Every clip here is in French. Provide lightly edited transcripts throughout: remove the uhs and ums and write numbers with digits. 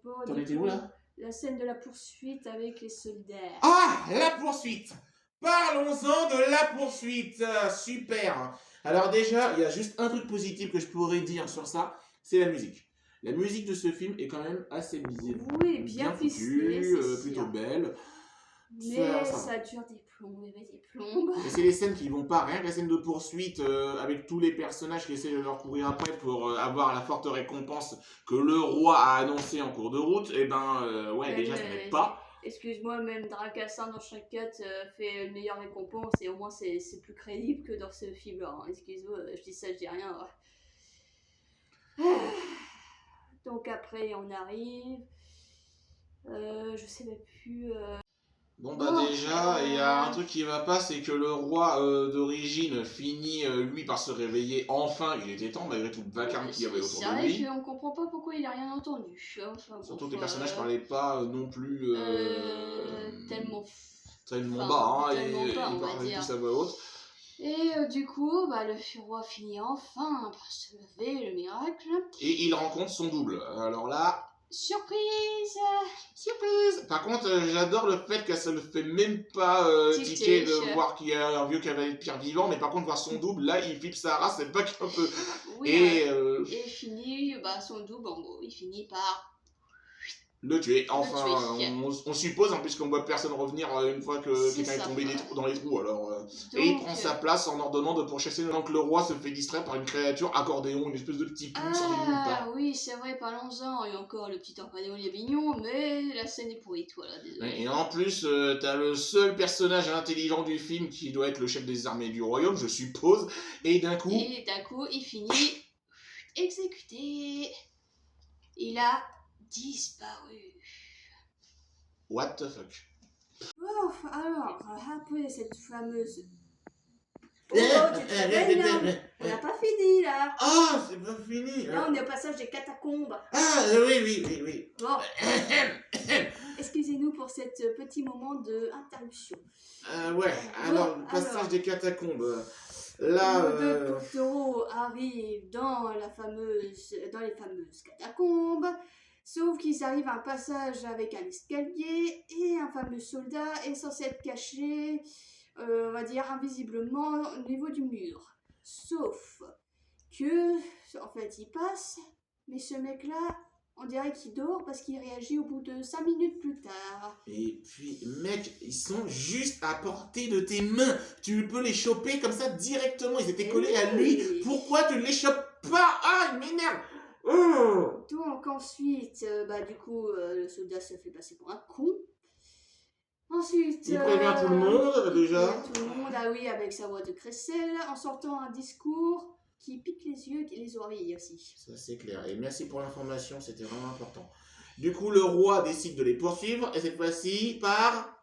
Bon, T'en du étais où coup, là? la scène de la poursuite avec les soldats. Ah, la poursuite. Parlons-en de la poursuite. Super. Alors déjà, il y a juste un truc positif que je pourrais dire sur ça, c'est la musique. La musique de ce film est quand même assez Oui, bien ficelée, foutue, c'est plutôt sûr. belle. Mais Ça va. ça dure des plombes et des plombes. Et c'est les scènes qui vont pas, rien que la scène de poursuite avec tous les personnages qui essaient de leur courir après pour avoir la forte récompense que le roi a annoncée en cours de route, et ouais, déjà ça n'aide pas. Excuse-moi, même Dracassin dans chaque 4 fait une meilleure récompense et au moins c'est plus crédible que dans ce film-là. Hein. Excuse-moi, je dis ça, je dis rien. Donc après, on arrive. Je sais même plus. Bon bah déjà, il y a un truc qui va pas, c'est que le roi d'origine finit lui par se réveiller enfin, il était temps malgré tout le vacarme qu'il y avait autour de lui. C'est vrai qu'on comprend pas pourquoi il a rien entendu. Enfin, Surtout que les personnages parlaient pas non plus tellement bas, hein, ils parlaient tous à voix haute. Et du coup, le roi finit enfin par se lever, le miracle. Et il rencontre son double. Alors là... Surprise! Surprise! Par contre, j'adore le fait que ça ne fait même pas tiquer de voir qu'il y a un vieux cavalier de pierre vivant, mais par contre, voir son double, là, il flippe sa race, c'est pas qu'un peu. Oui, et finit, son double, en gros, il finit par le tuer. Enfin, on suppose, hein, puisqu'on voit personne revenir une fois que quelqu'un est tombé dans les trous. Alors, et il prend sa place en ordonnant de pourchasser. Donc le roi se fait distraire par une créature accordéon, une espèce de petit clown sur nulle part. Ah oui, c'est vrai, parlons-en. Il y a encore le petit accordéon, il est mignon, mais la scène est pourrite, voilà, désolé. Et en plus, t'as le seul personnage intelligent du film qui doit être le chef des armées du royaume, je suppose. Et d'un coup, il finit exécuté. Il a disparu. What the fuck? Oh, alors, après cette fameuse... Oh, tu te réveilles là? On n'a pas fini là. Ah, c'est pas fini. Là, on est au passage des catacombes. Ah, oui. Bon. Excusez-nous pour cet petit moment d'interruption. Ouais, alors, le passage des catacombes. Là, le Totoro arrive dans les fameuses catacombes. Sauf qu'ils arrivent à un passage avec un escalier et un fameux soldat est censé être caché, on va dire invisiblement au niveau du mur. Sauf que, en fait, il passe, mais ce mec-là, on dirait qu'il dort parce qu'il réagit au bout de 5 minutes plus tard. Et puis, mec, ils sont juste à portée de tes mains. Tu peux les choper comme ça directement. Ils étaient collés à lui. Pourquoi tu ne les chopes pas? Ah, il m'énerve. Oh. Donc ensuite, du coup, le soldat se fait passer pour un con. Ensuite, il prévient tout le monde déjà. Tout le monde, ah oui, avec sa voix de crécelle, en sortant un discours qui pique les yeux et les oreilles aussi. Ça c'est clair. Et merci pour l'information, c'était vraiment important. Du coup, le roi décide de les poursuivre et cette fois-ci par...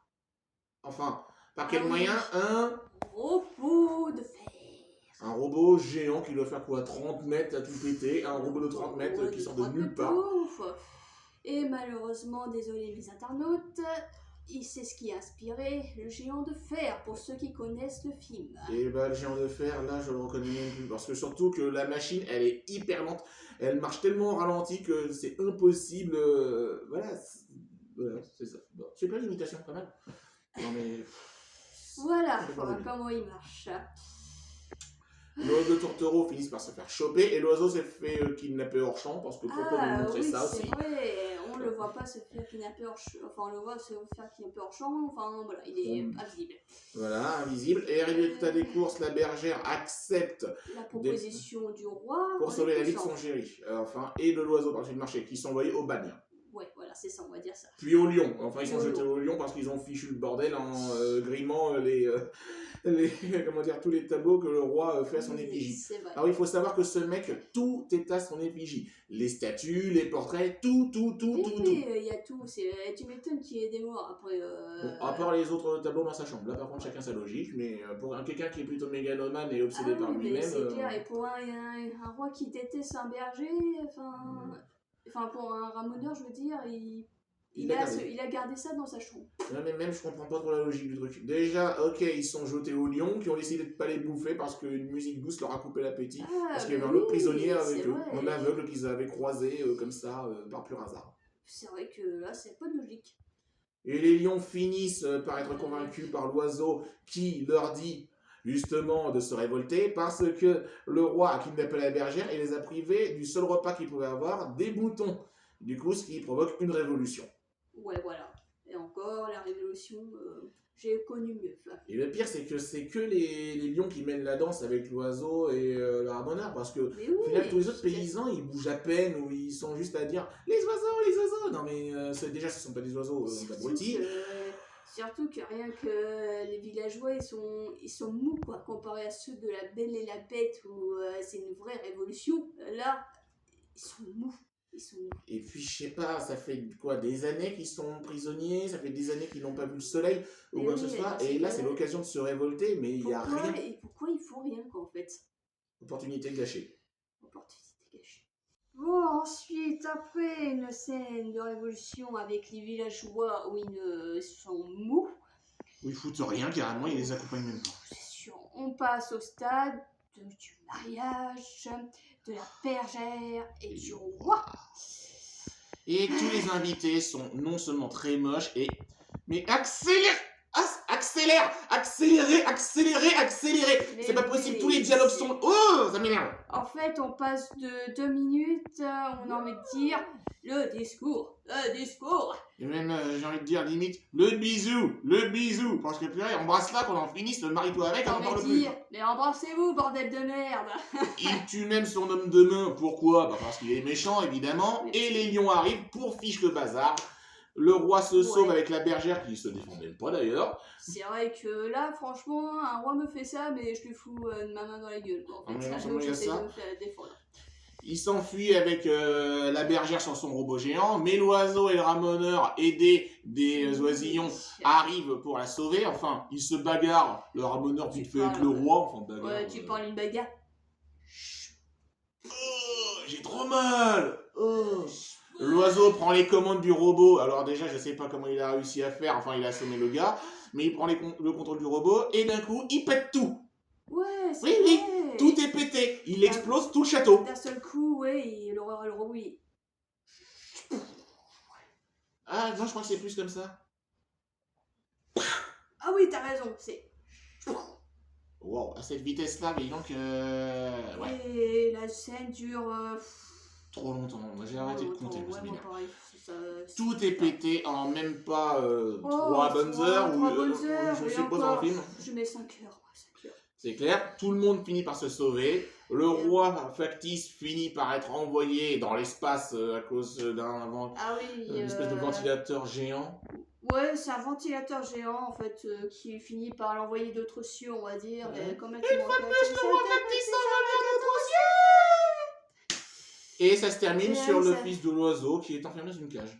Enfin, par quel moyen? Un robot de fer. Un robot géant qui doit faire quoi? 30 mètres à tout péter. Un robot de 30 mètres qui sort de nulle part. Et malheureusement, désolé les internautes, c'est ce qui a inspiré le géant de fer, pour ceux qui connaissent le film. Et le géant de fer, là, je le reconnais même plus. Parce que surtout que la machine, elle est hyper lente. Elle marche tellement au ralenti que c'est impossible. Voilà, c'est ça. Bon, c'est pas l'imitation, pas mal. Non mais... Voilà comment il marche. L'oiseau de Totoro finissent par se faire choper et l'oiseau s'est fait kidnapper hors champ parce que pourquoi vous montrer ça aussi? C'est vrai, on le voit pas se faire kidnapper hors champ, enfin on le voit se faire kidnapper hors champ, enfin voilà, il est invisible. Voilà, invisible. Et résultat des courses, la bergère accepte la proposition du roi pour sauver la vie de son chéri. Et de l'oiseau par le marché qui sont envoyés au bagne. Ouais, voilà, c'est ça, on va dire ça. Puis au lion. Enfin, ils sont jetés au lion parce qu'ils ont fichu le bordel en grimant comment dire, tous les tableaux que le roi fait à son effigie. Alors il faut savoir que ce mec, tout est à son effigie. Les statues, les portraits, tout. Oui, il y a tout. Tu m'étonnes qu'il y ait des morts après. Bon, à part les autres tableaux dans sa chambre. Là par contre chacun sa logique, mais pour quelqu'un qui est plutôt mégalomane et obsédé par lui-même... C'est clair, et pour un roi qui déteste un berger, enfin pour un ramoneur je veux dire, il a gardé ça dans sa chambre. Non mais même je comprends pas trop la logique du truc. Déjà, ok, ils sont jetés au lion, qui ont décidé de pas les bouffer parce qu'une musique douce leur a coupé l'appétit. Parce qu'il y avait un autre prisonnier avec eux, un aveugle qu'ils avaient croisé comme ça, par pur hasard. c'est vrai que là, c'est pas de logique. Et les lions finissent par être convaincus par l'oiseau qui leur dit justement de se révolter parce que le roi a kidnappé la bergère et les a privés du seul repas qu'ils pouvaient avoir, des moutons. Du coup, ce qui provoque une révolution. Ouais, voilà. Et encore, la révolution, j'ai connu mieux. Et le pire, c'est que les lions qui mènent la danse avec l'oiseau et le ramoneur, parce que au final, tous les autres paysans, ils bougent à peine ou ils sont juste à dire les oiseaux, les oiseaux. Non mais déjà, ce ne sont pas des oiseaux, abrutis. Surtout que rien que les villageois, ils sont mous, quoi, comparé à ceux de La Belle et la Bête, où c'est une vraie révolution. Là, ils sont mous. Et puis, je sais pas, ça fait quoi, des années qu'ils sont prisonniers, ça fait des années qu'ils n'ont pas vu le soleil, ou quoi que ce soit, et là, c'est l'occasion de se révolter, mais il n'y a rien. Et pourquoi ils font rien, quoi, en fait? Opportunité gâchée. Bon, ensuite, après une scène de révolution avec les villageois où ils sont mous. Où ils foutent rien, carrément, ils les accompagnent même pas. C'est sûr, on passe au stade du mariage, de la bergère et du roi. Et tous les invités sont non seulement très moches, mais accélérez. C'est pas possible, tous les dialogues sont... Oh, ça m'énerve. En fait, on passe de 2 minutes, on a envie de dire le discours. Et même, j'ai envie de dire, limite, le bisou. Parce que purée, embrasse-la qu'on en finisse, marie-toi avec, on en parle plus. Mais embrassez-vous, bordel de merde. Il tue même son homme de main, pourquoi? Bah parce qu'il est méchant, évidemment, et les lions arrivent pour fiche le bazar. Le roi se sauve avec la bergère, qui se défend même pas d'ailleurs. C'est vrai que là, franchement, un roi me fait ça, mais je lui fous ma main dans la gueule. En fait, j'essaie de me défendre. Il s'enfuit avec la bergère sur son robot géant, mais l'oiseau et le ramoneur, aidés des oisillons, arrivent pour la sauver. Enfin, ils se bagarrent. Le ramoneur vite fait avec le roi. Enfin, bagarre, ouais, tu parles une bagarre. Oh, j'ai trop mal. Oh. L'oiseau prend les commandes du robot. Alors déjà, je sais pas comment il a réussi à faire. Enfin, il a assommé le gars. Mais il prend le contrôle du robot et d'un coup, il pète tout. Ouais, c'est vrai. Oui, tout est pété. Il explose tout le château. D'un seul coup, ouais, le robot, oui. Ah non, je crois que c'est plus comme ça. Ah oui, t'as raison, c'est... Wow, à cette vitesse-là, mais donc... ouais. Et la scène dure... trop longtemps. Moi, j'ai arrêté de compter. Ouais, tout est pété en même pas 3 bonnes heures. Je suppose dans le film. Je mets 5 heures. C'est clair, tout le monde finit par se sauver. Le roi factice finit par être envoyé dans l'espace à cause d'un espèce de ventilateur géant. Ouais, c'est un ventilateur géant en fait qui finit par l'envoyer d'autres cieux, on va dire. Ouais. Une fois de plus, le roi factice s'envole vers d'autres cieux. Et ça se termine sur le fils de l'oiseau qui est enfermé dans une cage.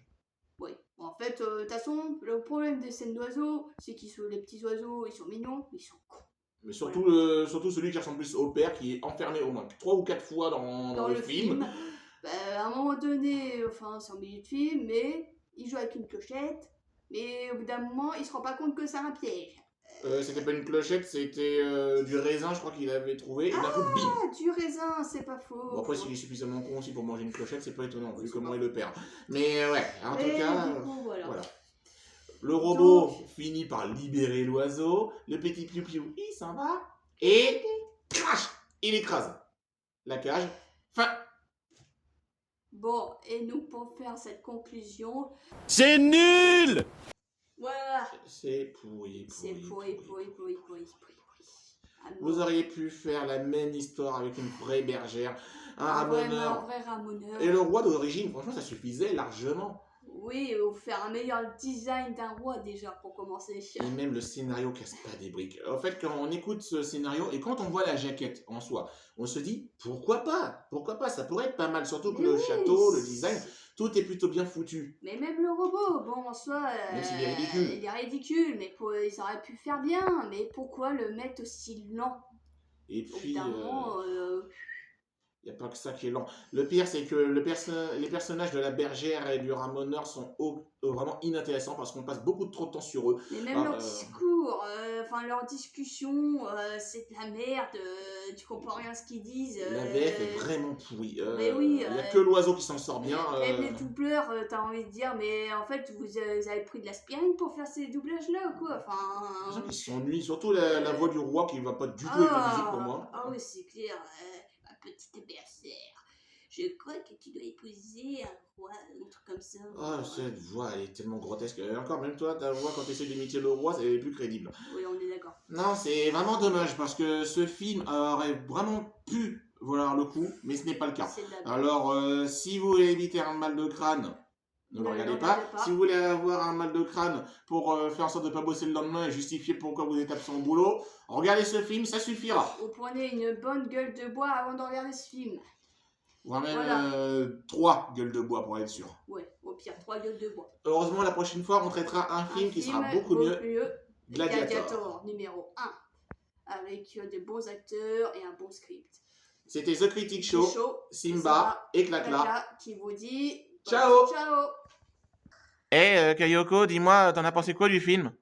Oui, en fait, de toute façon, le problème des scènes d'oiseaux, c'est qu'ils sont les petits oiseaux, ils sont mignons, mais ils sont cons. Mais surtout, surtout celui qui ressemble plus au père, qui est enfermé au moins 3 ou 4 fois dans le film. Bah, à un moment donné, enfin, c'est en milieu de film, mais il joue avec une clochette, mais au bout d'un moment, il se rend pas compte que c'est un piège. C'était pas une clochette, c'était du raisin, je crois qu'il avait trouvé, et d'un coup, bim! Ah, du raisin, c'est pas faux. Bon, après, s'il est suffisamment con aussi pour manger une clochette, c'est pas étonnant, vu comment il le perd. Mais ouais, en tout cas, voilà. Le robot finit par libérer l'oiseau, le petit piou-piou, il s'en va, et crash, il écrase la cage. Fin. Bon, et nous, pour faire cette conclusion... C'est nul! Voilà. C'est pourri. C'est pourri. Vous auriez pu faire la même histoire avec une vraie bergère, un vrai ramoneur. Et le roi d'origine, franchement, ça suffisait largement. Oui, ou faire un meilleur design d'un roi déjà pour commencer. Et même le scénario casse pas des briques. En fait, quand on écoute ce scénario et quand on voit la jaquette en soi, on se dit pourquoi pas, ça pourrait être pas mal. Surtout que le château, le design, tout est plutôt bien foutu. Mais même le robot, bon en soi, même s'il est ridicule. Il est ridicule, mais ils auraient pu faire bien. Mais pourquoi le mettre aussi lent? Et puis, Il n'y a pas que ça qui est lent. Le pire, c'est que les personnages de la bergère et du ramoneur sont vraiment inintéressants parce qu'on passe beaucoup trop de temps sur eux. Mais même leur discours, leur discussion, c'est de la merde, tu comprends rien à ce qu'ils disent. La VF est vraiment pourrie. Mais oui. Il n'y a que l'oiseau qui s'en sort bien. Même les doubleurs, t'as envie de dire, mais en fait, vous avez pris de l'aspirine pour faire ces doublages-là ou quoi? Les gens qui s'ennuient, surtout la voix du roi qui va pas du tout avec la musique pour moi. Ah oui, c'est clair. Ma petite bergère, je crois que tu dois épouser un roi, un truc comme ça. Ah, cette voix, elle est tellement grotesque. Et encore, même toi, ta voix, quand tu essaies d'imiter le roi, c'est plus crédible. Oui, on est d'accord. Non, c'est vraiment dommage, parce que ce film aurait vraiment pu valoir le coup, mais ce n'est pas le cas. Alors, si vous voulez éviter un mal de crâne, ne le regardez pas. Si vous voulez avoir un mal de crâne pour faire en sorte de ne pas bosser le lendemain et justifier pourquoi vous êtes absent au boulot, regardez ce film, ça suffira. Vous prenez une bonne gueule de bois avant de regarder ce film. Voire même 3 gueules de bois pour être sûr. Ouais, au pire, 3 gueules de bois. Heureusement, la prochaine fois, on traitera un film qui sera beaucoup mieux. Gladiator numéro 1. Avec de bons acteurs et un bon script. C'était The Critic Show, Simba et Clacla qui vous dit ciao. Ciao. Kayoko, dis-moi, t'en as pensé quoi du film?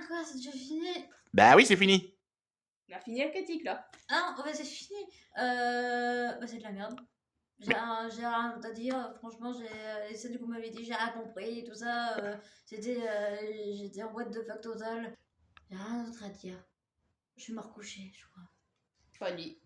Quoi, c'est déjà fini? Bah oui, c'est fini. On a fini la critique là. Ah, c'est fini. C'est de la merde. J'ai rien à dire. Franchement, les scènes que vous m'avez dit, j'ai rien compris. Tout ça, j'étais en what the fuck total. J'ai rien d'autre à dire. Je vais me recoucher, je crois. Pas dit.